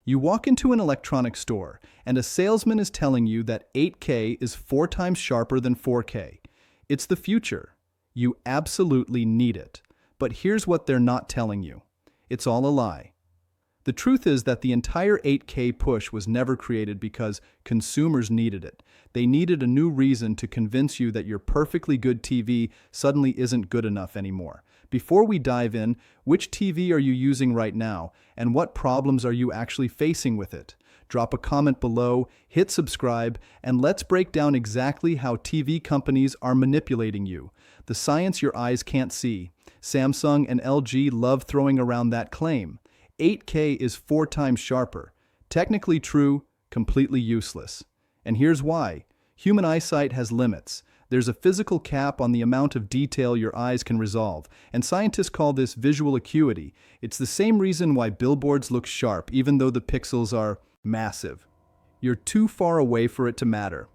You walk into an electronics store, and a salesman is telling you that 8K is 4 times sharper than 4K. It's the future. You absolutely need it. But here's what they're not telling you. It's all a lie. The truth is that the entire 8K push was never created because consumers needed it. They needed a new reason to convince you that your perfectly good TV suddenly isn't good enough anymore. Before we dive in, which TV are you using right now, and what problems are you actually facing with it? Drop a comment below, hit subscribe, and let's break down exactly how TV companies are manipulating you. The science your eyes can't see. Samsung and LG love throwing around that claim. 8K is 4 times sharper. Technically true, completely useless. And here's why. Human eyesight has limits. There's a physical cap on the amount of detail your eyes can resolve, and scientists call this visual acuity. It's the same reason why billboards look sharp even though the pixels are massive. You're too far away for it to matter.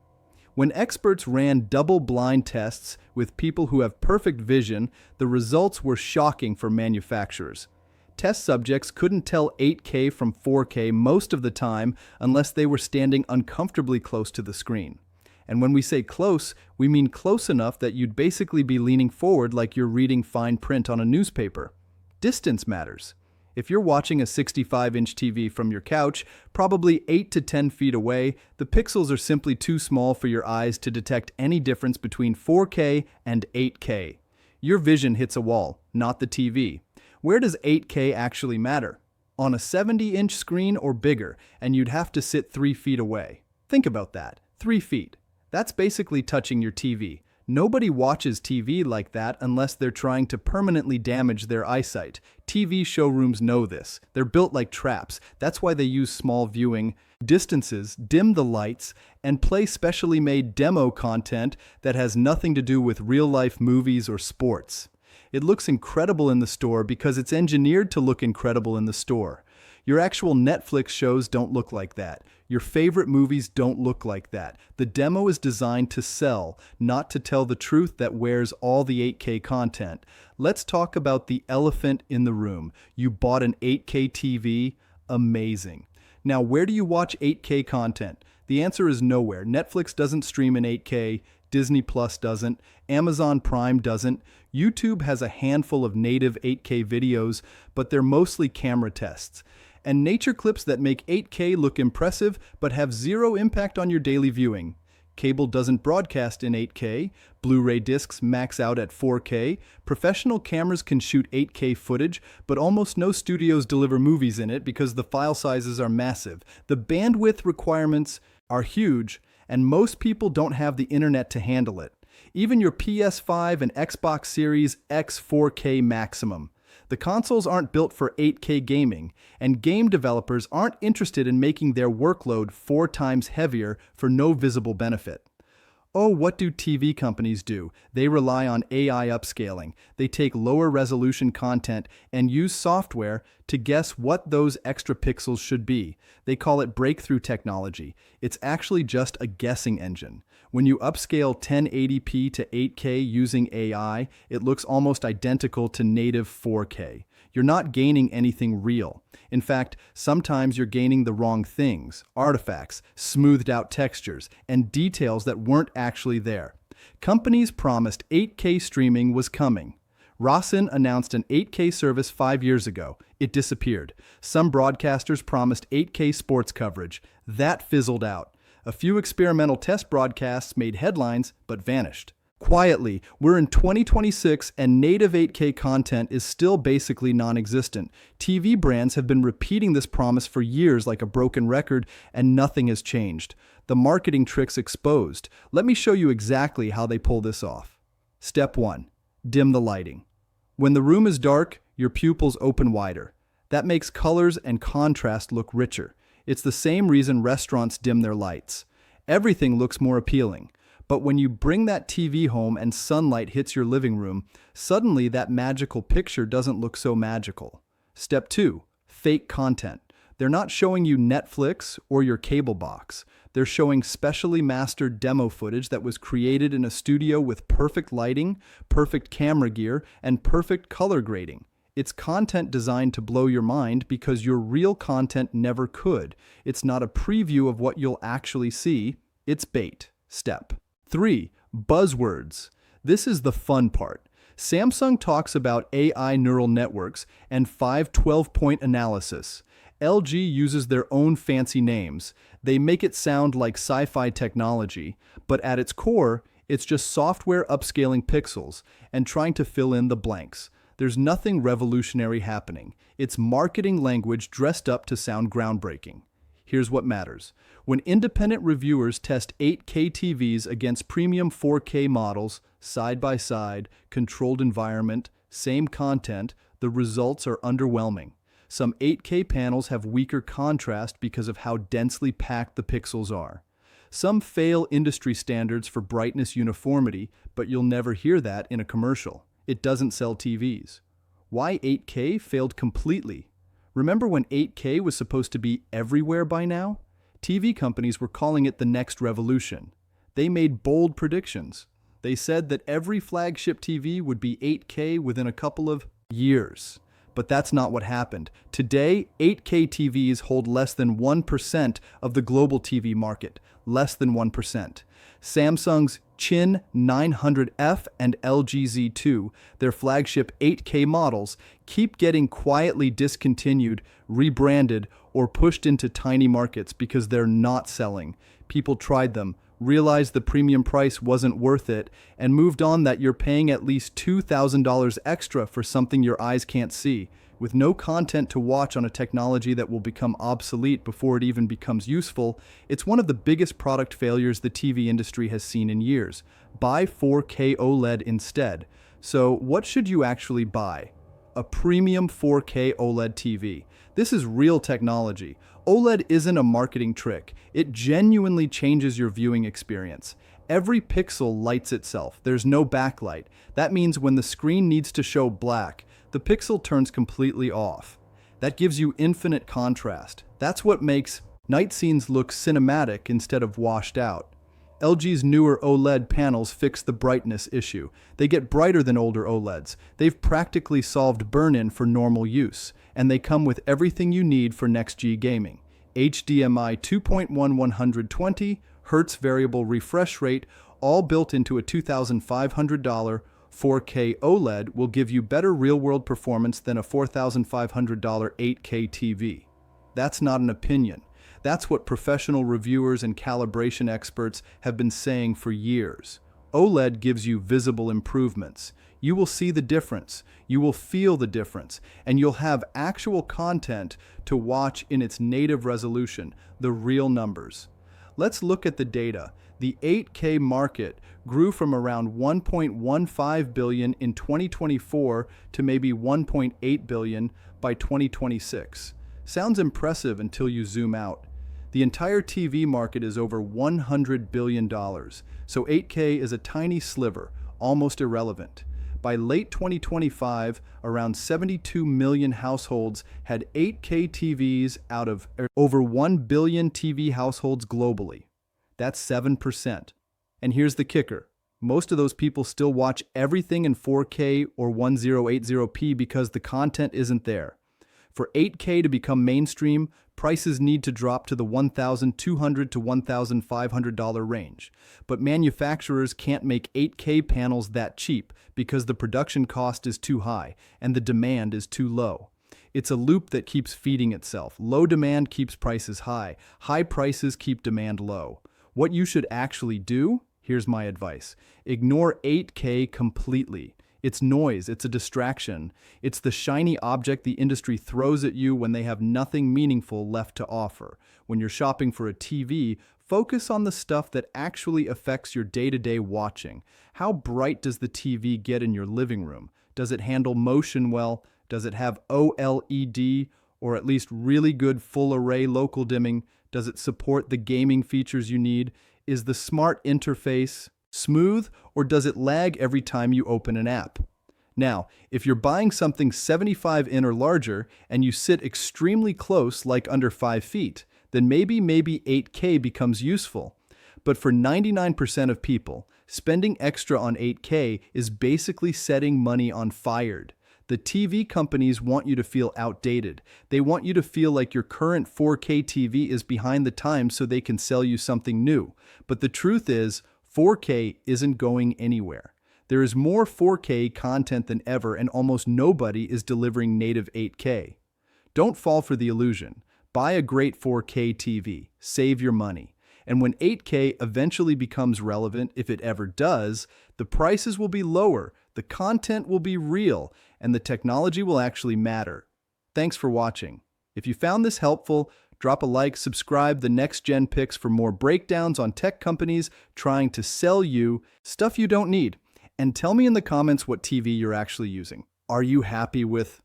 When experts ran double-blind tests with people who have perfect vision, the results were shocking for manufacturers. Test subjects couldn't tell 8K from 4K most of the time unless they were standing uncomfortably close to the screen. And when we say close, we mean close enough that you'd basically be leaning forward like you're reading fine print on a newspaper. Distance matters. If you're watching a 65-inch TV from your couch, probably 8 to 10 feet away, the pixels are simply too small for your eyes to detect any difference between 4K and 8K. Your vision hits a wall, not the TV. Where does 8K actually matter? On a 70-inch screen or bigger, and you'd have to sit 3 feet away. Think about that. 3 feet. That's basically touching your TV. Nobody watches TV like that unless they're trying to permanently damage their eyesight. TV showrooms know this. They're built like traps. That's why they use small viewing distances, dim the lights, and play specially made demo content that has nothing to do with real-life movies or sports. It looks incredible in the store because it's engineered to look incredible in the store. Your actual Netflix shows don't look like that. Your favorite movies don't look like that. The demo is designed to sell, not to tell the truth that wears all the 8K content. Let's talk about the elephant in the room. You bought an 8K TV? Amazing. Now, where do you watch 8K content? The answer is nowhere. Netflix doesn't stream in 8K. Disney Plus doesn't. Amazon Prime doesn't. YouTube has a handful of native 8K videos, but they're mostly camera tests. And nature clips that make 8K look impressive but have zero impact on your daily viewing. Cable doesn't broadcast in 8K. Blu-ray discs max out at 4K. Professional cameras can shoot 8K footage, but almost no studios deliver movies in it because the file sizes are massive. The bandwidth requirements are huge, and most people don't have the internet to handle it. Even your PS5 and Xbox Series X 4K maximum. The consoles aren't built for 8K gaming, and game developers aren't interested in making their workload 4 times heavier for no visible benefit. Oh, what do TV companies do? They rely on AI upscaling. They take lower resolution content and use software to guess what those extra pixels should be. They call it breakthrough technology. It's actually just a guessing engine. When you upscale 1080p to 8K using AI, it looks almost identical to native 4K. You're not gaining anything real. In fact, sometimes you're gaining the wrong things, artifacts, smoothed out textures, and details that weren't actually there. Companies promised 8K streaming was coming. Rosin announced an 8K service 5 years ago. It disappeared. Some broadcasters promised 8K sports coverage. That fizzled out. A few experimental test broadcasts made headlines, but vanished. Quietly, we're in 2026 and native 8K content is still basically non-existent. TV brands have been repeating this promise for years like a broken record, and nothing has changed. The marketing trick's exposed. Let me show you exactly how they pull this off. Step 1. Dim the lighting. When the room is dark, your pupils open wider. That makes colors and contrast look richer. It's the same reason restaurants dim their lights. Everything looks more appealing. But when you bring that TV home and sunlight hits your living room, suddenly that magical picture doesn't look so magical. Step 2. Fake content. They're not showing you Netflix or your cable box. They're showing specially mastered demo footage that was created in a studio with perfect lighting, perfect camera gear, and perfect color grading. It's content designed to blow your mind because your real content never could. It's not a preview of what you'll actually see, it's bait. Step 3. Buzzwords. This is the fun part. Samsung talks about AI neural networks and 512-point analysis. LG uses their own fancy names. They make it sound like sci-fi technology, but at its core, it's just software upscaling pixels and trying to fill in the blanks. There's nothing revolutionary happening. It's marketing language dressed up to sound groundbreaking. Here's what matters. When independent reviewers test 8K TVs against premium 4K models, side by side, controlled environment, same content, the results are underwhelming. Some 8K panels have weaker contrast because of how densely packed the pixels are. Some fail industry standards for brightness uniformity, but you'll never hear that in a commercial. It doesn't sell TVs. Why 8K failed completely? Remember when 8K was supposed to be everywhere by now? TV companies were calling it the next revolution. They made bold predictions. They said that every flagship TV would be 8K within a couple of years. But that's not what happened. Today, 8K TVs hold less than 1% of the global TV market. Less than 1%. Samsung's Chin 900F and LG Z2, their flagship 8K models, keep getting quietly discontinued, rebranded, or pushed into tiny markets because they're not selling. People tried them, realized the premium price wasn't worth it, and moved on that you're paying at least $2,000 extra for something your eyes can't see, with no content to watch on a technology that will become obsolete before it even becomes useful. It's one of the biggest product failures the TV industry has seen in years. Buy 4K OLED instead. So what should you actually buy? A premium 4K OLED TV. This is real technology. OLED isn't a marketing trick. It genuinely changes your viewing experience. Every pixel lights itself. There's no backlight. That means when the screen needs to show black, the pixel turns completely off. That gives you infinite contrast. That's what makes night scenes look cinematic instead of washed out. LG's newer OLED panels fix the brightness issue. They get brighter than older OLEDs. They've practically solved burn-in for normal use, and they come with everything you need for NextGen gaming. HDMI 2.1 120 Hz variable refresh rate, all built into a $2,500 4K OLED, will give you better real-world performance than a $4,500 8K TV. That's not an opinion. That's what professional reviewers and calibration experts have been saying for years. OLED gives you visible improvements. You will see the difference, you will feel the difference, and you'll have actual content to watch in its native resolution, the real numbers. Let's look at the data. The 8K market grew from around 1.15 billion in 2024 to maybe 1.8 billion by 2026. Sounds impressive until you zoom out. The entire TV market is over $100 billion, so 8K is a tiny sliver, almost irrelevant. By late 2025, around 72 million households had 8K TVs out of over 1 billion TV households globally. That's 7%. And here's the kicker. Most of those people still watch everything in 4K or 1080p because the content isn't there. For 8K to become mainstream, prices need to drop to the $1,200 to $1,500 range. But manufacturers can't make 8K panels that cheap because the production cost is too high and the demand is too low. It's a loop that keeps feeding itself. Low demand keeps prices high. High prices keep demand low. What you should actually do? Here's my advice. Ignore 8K completely. It's noise, it's a distraction. It's the shiny object the industry throws at you when they have nothing meaningful left to offer. When you're shopping for a TV, focus on the stuff that actually affects your day-to-day watching. How bright does the TV get in your living room? Does it handle motion well? Does it have OLED, or at least really good full-array local dimming? Does it support the gaming features you need? Is the smart interface smooth, or does it lag every time you open an app? Now, if you're buying something 75 in or larger and you sit extremely close, like under 5 feet, then maybe 8K becomes useful. But for 99% of people, spending extra on 8K is basically setting money on fire. The TV companies want you to feel outdated. They want you to feel like your current 4K TV is behind the times so they can sell you something new. But the truth is, 4K isn't going anywhere. There is more 4K content than ever, and almost nobody is delivering native 8K. Don't fall for the illusion. Buy a great 4K TV. Save your money. And when 8K eventually becomes relevant, if it ever does, the prices will be lower, the content will be real, and the technology will actually matter. Thanks for watching. If you found this helpful, drop a like, subscribe the NextGen Picks for more breakdowns on tech companies trying to sell you stuff you don't need. And tell me in the comments what TV you're actually using. Are you happy with